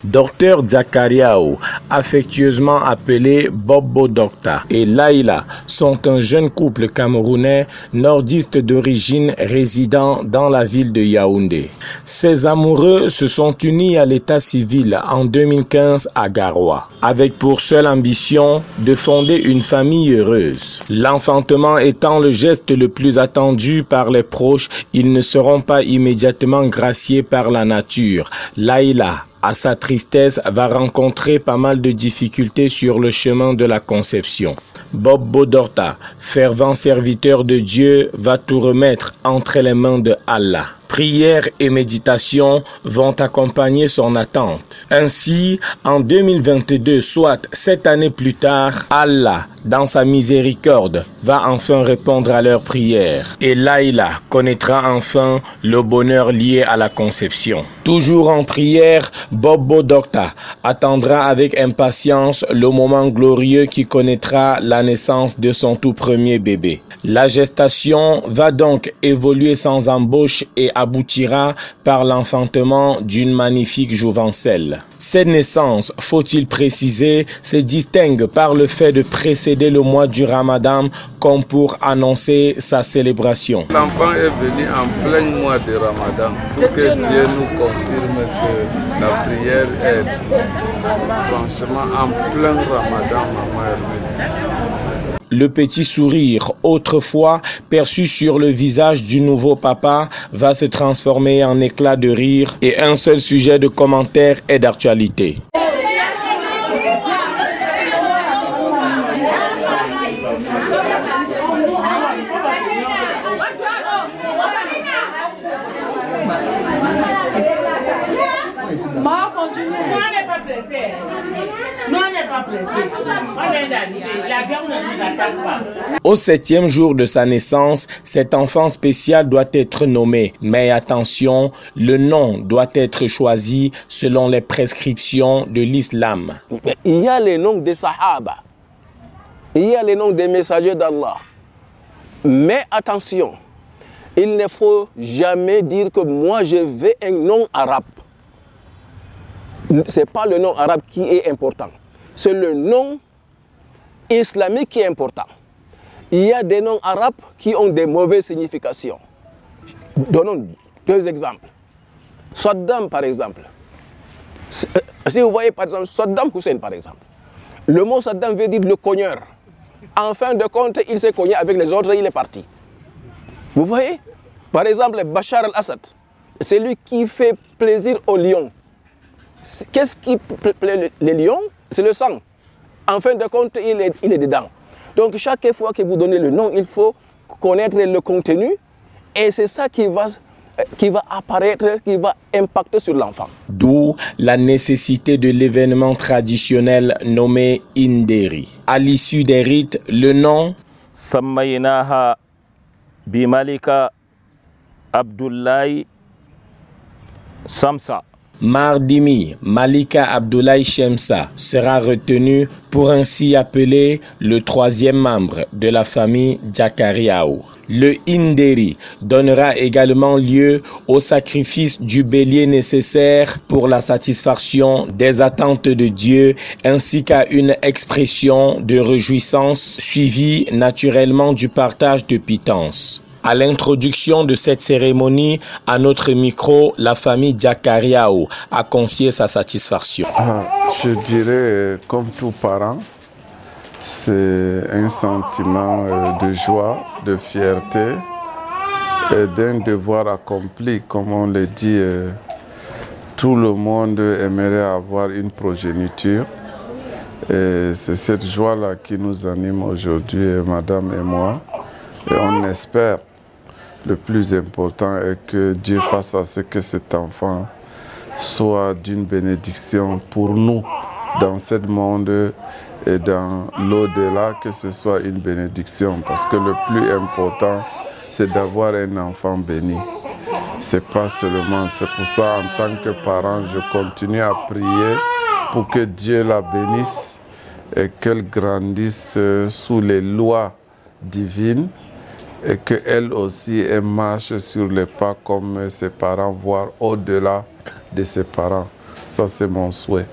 Dr Zakariaou, affectueusement appelé Bobo Docta, et Laïla sont un jeune couple camerounais nordiste d'origine résidant dans la ville de Yaoundé. Ces amoureux se sont unis à l'état civil en 2015 à Garoua, avec pour seule ambition de fonder une famille heureuse. L'enfantement étant le geste le plus attendu par les proches, ils ne seront pas immédiatement graciés par la nature. Laïla, à sa tristesse, va rencontrer pas mal de difficultés sur le chemin de la conception. Bobo Docta, fervent serviteur de Dieu, va tout remettre entre les mains de Allah. Prière et méditation vont accompagner son attente. Ainsi, en 2022, soit 7 années plus tard, Allah, dans sa miséricorde, va enfin répondre à leurs prières. Et Laïla connaîtra enfin le bonheur lié à la conception. Toujours en prière, Bobo Docta attendra avec impatience le moment glorieux qui connaîtra la naissance de son tout premier bébé. La gestation va donc évoluer sans embauche et aboutira par l'enfantement d'une magnifique jouvencelle. Cette naissance, faut-il préciser, se distingue par le fait de précéder le mois du Ramadan comme pour annoncer sa célébration. L'enfant est venu en plein mois de Ramadan pour que Dieu nous confirme que la prière est franchement en plein Ramadan, maman est venue. Le petit sourire, autrefois perçu sur le visage du nouveau papa, va se transformer en éclat de rire et un seul sujet de commentaire est d'actualité. Au 7e jour de sa naissance, cet enfant spécial doit être nommé. Mais attention, le nom doit être choisi selon les prescriptions de l'islam. Il y a les noms des Sahaba, il y a les noms des messagers d'Allah. Mais attention, il ne faut jamais dire que moi je veux un nom arabe. Ce n'est pas le nom arabe qui est important. C'est le nom islamique qui est important. Il y a des noms arabes qui ont des mauvaises significations. Donnons 2 exemples. Saddam, par exemple. Si vous voyez, par exemple, Saddam Hussein, par exemple. Le mot Saddam veut dire le cogneur. En fin de compte, il s'est cogné avec les autres et il est parti. Vous voyez? Par exemple, Bachar al-Assad. C'est lui qui fait plaisir aux lions. Qu'est-ce qui plaît les lions? C'est le sang. En fin de compte, il est dedans. Donc, chaque fois que vous donnez le nom, il faut connaître le contenu. Et c'est ça qui va apparaître, qui va impacter sur l'enfant. D'où la nécessité de l'événement traditionnel nommé Inderi. À l'issue des rites, le nom Sammaynaha Bimalika Abdoulaye Samsa. Mardimi Malika Abdoulaye Shemsa sera retenu pour ainsi appeler le 3e membre de la famille Zakariaou. Le Inderi donnera également lieu au sacrifice du bélier nécessaire pour la satisfaction des attentes de Dieu ainsi qu'à une expression de réjouissance suivie naturellement du partage de pitance. À l'introduction de cette cérémonie, à notre micro, la famille Zakariaou a confié sa satisfaction. Je dirais, comme tout parent, c'est un sentiment de joie, de fierté et d'un devoir accompli. Comme on le dit, tout le monde aimerait avoir une progéniture. Et c'est cette joie-là qui nous anime aujourd'hui, madame et moi. Et on espère. Le plus important est que Dieu fasse à ce que cet enfant soit d'une bénédiction pour nous dans ce monde et dans l'au-delà, que ce soit une bénédiction. Parce que le plus important, c'est d'avoir un enfant béni. C'est pas seulement, c'est pour ça en tant que parent, je continue à prier pour que Dieu la bénisse et qu'elle grandisse sous les lois divines. Et qu'elle aussi elle marche sur les pas comme ses parents, voire au-delà de ses parents. Ça, c'est mon souhait.